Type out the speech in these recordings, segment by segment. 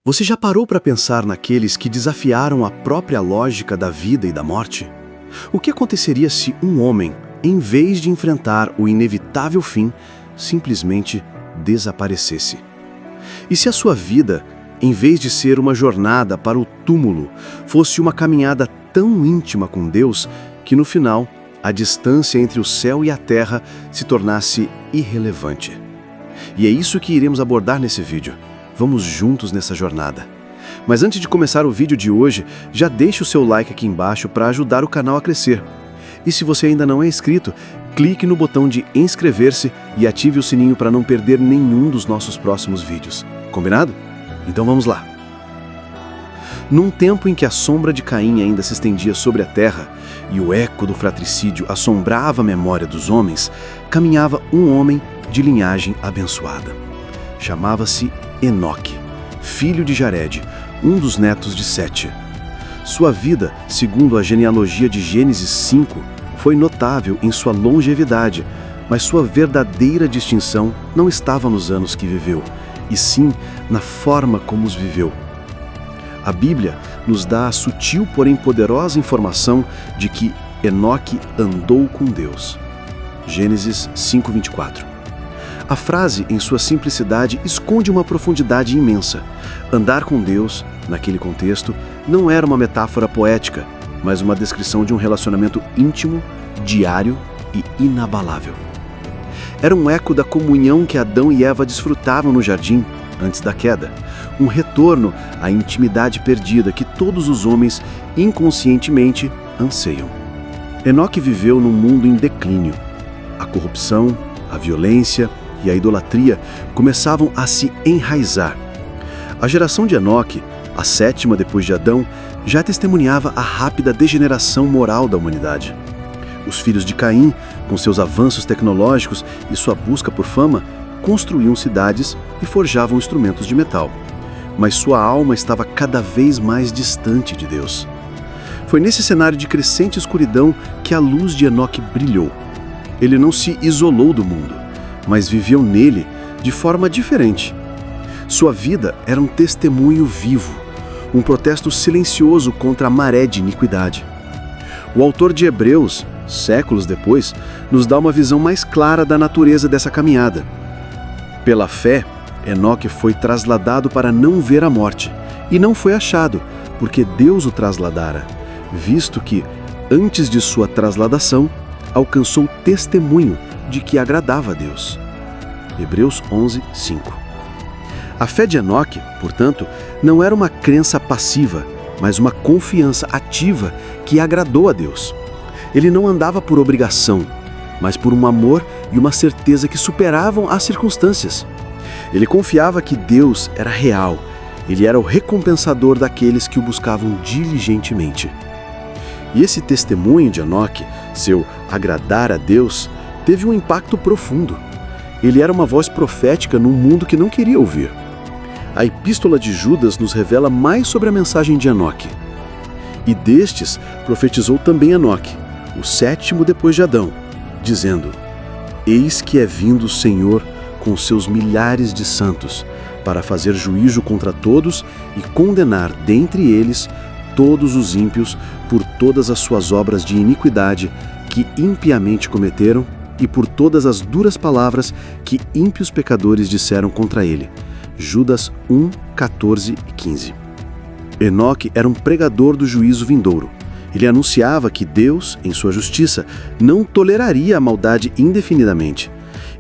Você já parou para pensar naqueles que desafiaram a própria lógica da vida e da morte? O que aconteceria se um homem, em vez de enfrentar o inevitável fim, simplesmente desaparecesse? E se a sua vida, em vez de ser uma jornada para o túmulo, fosse uma caminhada tão íntima com Deus que no final a distância entre o céu e a terra se tornasse irrelevante? E é isso que iremos abordar nesse vídeo. Vamos juntos nessa jornada. Mas antes de começar o vídeo de hoje, já deixe o seu like aqui embaixo para ajudar o canal a crescer. E se você ainda não é inscrito, clique no botão de inscrever-se e ative o sininho para não perder nenhum dos nossos próximos vídeos. Combinado? Então vamos lá. Num tempo em que a sombra de Caim ainda se estendia sobre a terra e o eco do fratricídio assombrava a memória dos homens, caminhava um homem de linhagem abençoada. Chamava-se Enoque, filho de Jared, um dos netos de Sete. Sua vida, segundo a genealogia de Gênesis 5, foi notável em sua longevidade, mas sua verdadeira distinção não estava nos anos que viveu, e sim na forma como os viveu. A Bíblia nos dá a sutil, porém poderosa informação de que Enoque andou com Deus. Gênesis 5:24. A frase, em sua simplicidade, esconde uma profundidade imensa. Andar com Deus, naquele contexto, não era uma metáfora poética, mas uma descrição de um relacionamento íntimo, diário e inabalável. Era um eco da comunhão que Adão e Eva desfrutavam no jardim antes da queda, um retorno à intimidade perdida que todos os homens inconscientemente anseiam. Enoque viveu num mundo em declínio. A corrupção, a violência e a idolatria começavam a se enraizar. A geração de Enoque, a sétima depois de Adão, já testemunhava a rápida degeneração moral da humanidade. Os filhos de Caim, com seus avanços tecnológicos e sua busca por fama, construíam cidades e forjavam instrumentos de metal. Mas sua alma estava cada vez mais distante de Deus. Foi nesse cenário de crescente escuridão que a luz de Enoque brilhou. Ele não se isolou do mundo, mas viveu nele de forma diferente. Sua vida era um testemunho vivo, um protesto silencioso contra a maré de iniquidade. O autor de Hebreus, séculos depois, nos dá uma visão mais clara da natureza dessa caminhada. Pela fé, Enoque foi trasladado para não ver a morte, e não foi achado, porque Deus o trasladara, visto que, antes de sua trasladação, alcançou testemunho de que agradava a Deus. Hebreus 11:5. A fé de Enoque, portanto, não era uma crença passiva, mas uma confiança ativa que agradou a Deus. Ele não andava por obrigação, mas por um amor e uma certeza que superavam as circunstâncias. Ele confiava que Deus era real, ele era o recompensador daqueles que o buscavam diligentemente. E esse testemunho de Enoque, seu agradar a Deus, teve um impacto profundo. Ele era uma voz profética num mundo que não queria ouvir. A Epístola de Judas nos revela mais sobre a mensagem de Enoque. E destes profetizou também Enoque, o sétimo depois de Adão, dizendo: Eis que é vindo o Senhor com seus milhares de santos, para fazer juízo contra todos e condenar dentre eles todos os ímpios por todas as suas obras de iniquidade que impiamente cometeram e por todas as duras palavras que ímpios pecadores disseram contra ele. Judas 1:14 e 15. Enoque era um pregador do juízo vindouro. Ele anunciava que Deus, em sua justiça, não toleraria a maldade indefinidamente.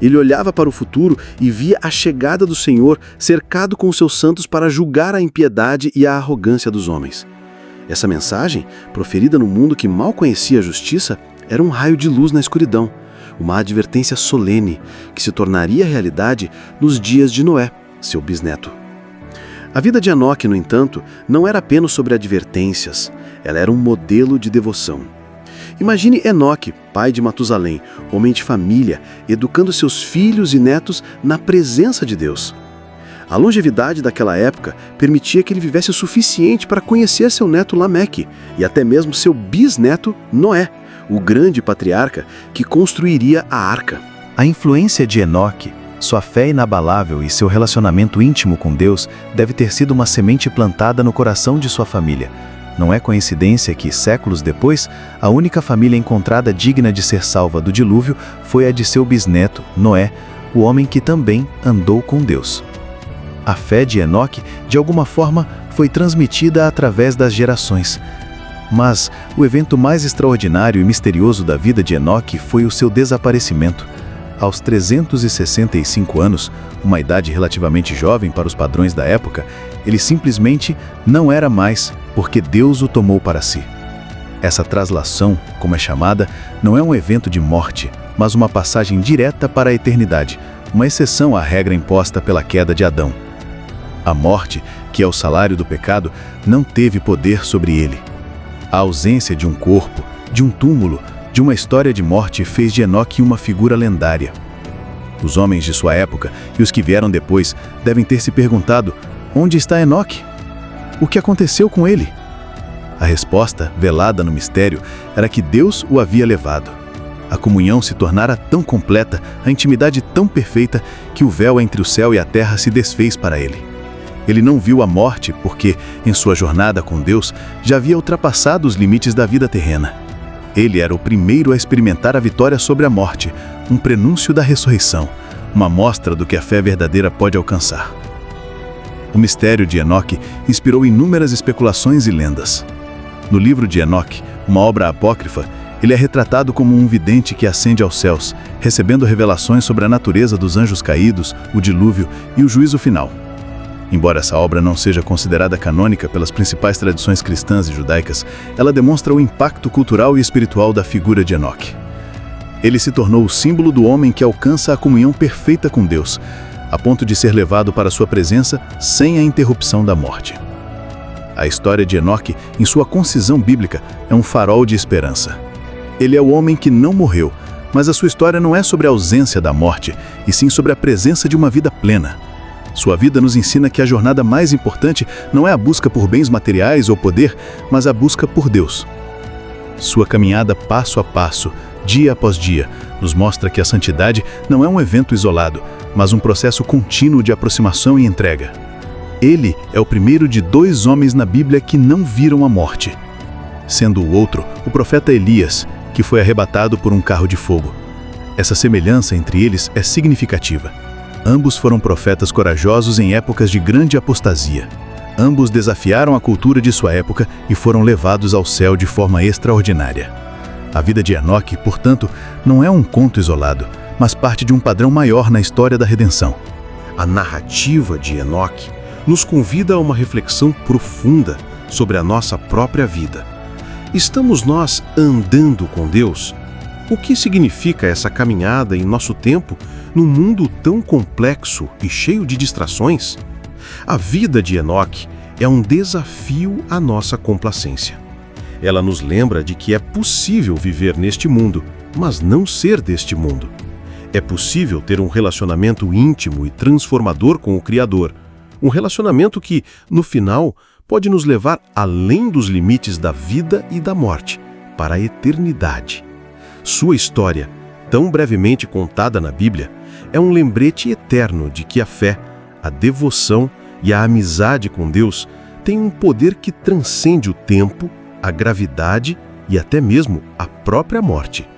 Ele olhava para o futuro e via a chegada do Senhor cercado com seus santos para julgar a impiedade e a arrogância dos homens. Essa mensagem, proferida num mundo que mal conhecia a justiça, era um raio de luz na escuridão, uma advertência solene que se tornaria realidade nos dias de Noé, seu bisneto. A vida de Enoque, no entanto, não era apenas sobre advertências, ela era um modelo de devoção. Imagine Enoque, pai de Matusalém, homem de família, educando seus filhos e netos na presença de Deus. A longevidade daquela época permitia que ele vivesse o suficiente para conhecer seu neto Lameque e até mesmo seu bisneto Noé, o grande patriarca que construiria a arca. A influência de Enoque Sua fé inabalável e seu relacionamento íntimo com Deus deve ter sido uma semente plantada no coração de sua família. Não é coincidência que, séculos depois, a única família encontrada digna de ser salva do dilúvio foi a de seu bisneto, Noé, o homem que também andou com Deus. A fé de Enoque, de alguma forma, foi transmitida através das gerações. Mas o evento mais extraordinário e misterioso da vida de Enoque foi o seu desaparecimento. Aos 365 anos, uma idade relativamente jovem para os padrões da época, ele simplesmente não era mais, porque Deus o tomou para si. Essa traslação, como é chamada, não é um evento de morte, mas uma passagem direta para a eternidade, uma exceção à regra imposta pela queda de Adão. A morte, que é o salário do pecado, não teve poder sobre ele. A ausência de um corpo, de um túmulo, de uma história de morte fez de Enoque uma figura lendária. Os homens de sua época e os que vieram depois devem ter se perguntado: onde está Enoque? O que aconteceu com ele? A resposta, velada no mistério, era que Deus o havia levado. A comunhão se tornara tão completa, a intimidade tão perfeita, que o véu entre o céu e a terra se desfez para ele. Ele não viu a morte porque, em sua jornada com Deus, já havia ultrapassado os limites da vida terrena. Ele era o primeiro a experimentar a vitória sobre a morte, um prenúncio da ressurreição, uma mostra do que a fé verdadeira pode alcançar. O mistério de Enoque inspirou inúmeras especulações e lendas. No livro de Enoque, uma obra apócrifa, ele é retratado como um vidente que ascende aos céus, recebendo revelações sobre a natureza dos anjos caídos, o dilúvio e o juízo final. Embora essa obra não seja considerada canônica pelas principais tradições cristãs e judaicas, ela demonstra o impacto cultural e espiritual da figura de Enoque. Ele se tornou o símbolo do homem que alcança a comunhão perfeita com Deus, a ponto de ser levado para sua presença sem a interrupção da morte. A história de Enoque, em sua concisão bíblica, é um farol de esperança. Ele é o homem que não morreu, mas a sua história não é sobre a ausência da morte, e sim sobre a presença de uma vida plena. Sua vida nos ensina que a jornada mais importante não é a busca por bens materiais ou poder, mas a busca por Deus. Sua caminhada passo a passo, dia após dia, nos mostra que a santidade não é um evento isolado, mas um processo contínuo de aproximação e entrega. Ele é o primeiro de 2 homens na Bíblia que não viram a morte, sendo o outro o profeta Elias, que foi arrebatado por um carro de fogo. Essa semelhança entre eles é significativa. Ambos foram profetas corajosos em épocas de grande apostasia. Ambos desafiaram a cultura de sua época e foram levados ao céu de forma extraordinária. A vida de Enoque, portanto, não é um conto isolado, mas parte de um padrão maior na história da redenção. A narrativa de Enoque nos convida a uma reflexão profunda sobre a nossa própria vida. Estamos nós andando com Deus? O que significa essa caminhada em nosso tempo num mundo tão complexo e cheio de distrações? A vida de Enoque é um desafio à nossa complacência. Ela nos lembra de que é possível viver neste mundo, mas não ser deste mundo. É possível ter um relacionamento íntimo e transformador com o Criador, um relacionamento que, no final, pode nos levar além dos limites da vida e da morte, para a eternidade. Sua história, tão brevemente contada na Bíblia, é um lembrete eterno de que a fé, a devoção e a amizade com Deus têm um poder que transcende o tempo, a gravidade e até mesmo a própria morte.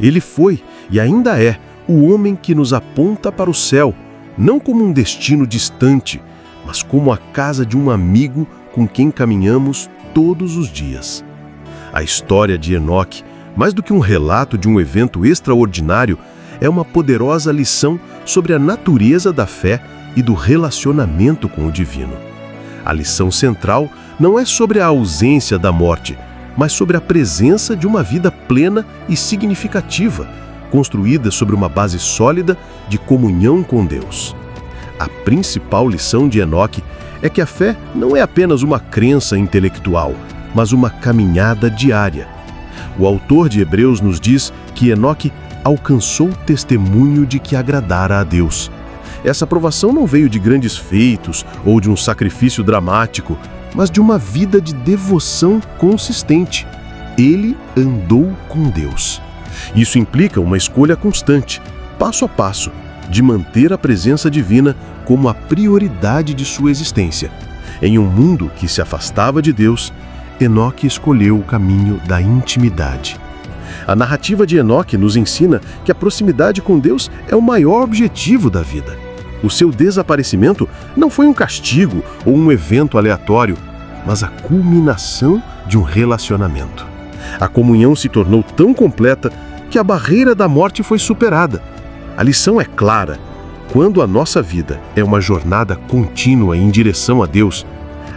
Ele foi e ainda é o homem que nos aponta para o céu, não como um destino distante, mas como a casa de um amigo com quem caminhamos todos os dias. A história de Enoque, mais do que um relato de um evento extraordinário, é uma poderosa lição sobre a natureza da fé e do relacionamento com o divino. A lição central não é sobre a ausência da morte, mas sobre a presença de uma vida plena e significativa, construída sobre uma base sólida de comunhão com Deus. A principal lição de Enoque é que a fé não é apenas uma crença intelectual, mas uma caminhada diária. O autor de Hebreus nos diz que Enoque alcançou o testemunho de que agradara a Deus. Essa aprovação não veio de grandes feitos ou de um sacrifício dramático, mas de uma vida de devoção consistente. Ele andou com Deus. Isso implica uma escolha constante, passo a passo, de manter a presença divina como a prioridade de sua existência. Em um mundo que se afastava de Deus, Enoque escolheu o caminho da intimidade. A narrativa de Enoque nos ensina que a proximidade com Deus é o maior objetivo da vida. O seu desaparecimento não foi um castigo ou um evento aleatório, mas a culminação de um relacionamento. A comunhão se tornou tão completa que a barreira da morte foi superada. A lição é clara. Quando a nossa vida é uma jornada contínua em direção a Deus,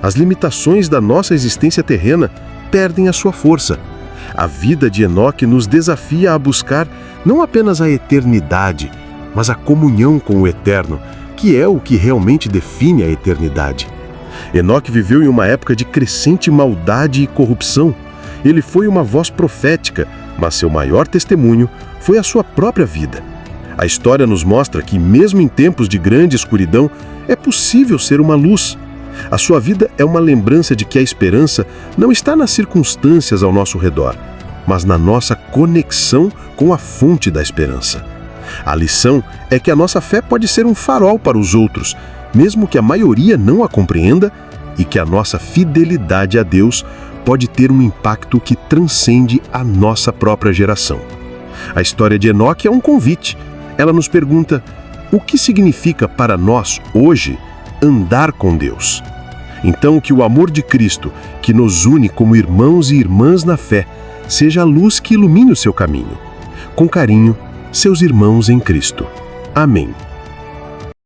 as limitações da nossa existência terrena perdem a sua força. A vida de Enoque nos desafia a buscar não apenas a eternidade, mas a comunhão com o Eterno, que é o que realmente define a eternidade. Enoque viveu em uma época de crescente maldade e corrupção. Ele foi uma voz profética, mas seu maior testemunho foi a sua própria vida. A história nos mostra que, mesmo em tempos de grande escuridão, é possível ser uma luz. A sua vida é uma lembrança de que a esperança não está nas circunstâncias ao nosso redor, mas na nossa conexão com a fonte da esperança. A lição é que a nossa fé pode ser um farol para os outros, mesmo que a maioria não a compreenda, e que a nossa fidelidade a Deus pode ter um impacto que transcende a nossa própria geração. A história de Enoque é um convite. Ela nos pergunta: o que significa para nós, hoje, andar com Deus? Então, que o amor de Cristo, que nos une como irmãos e irmãs na fé, seja a luz que ilumine o seu caminho. Com carinho, seus irmãos em Cristo. Amém.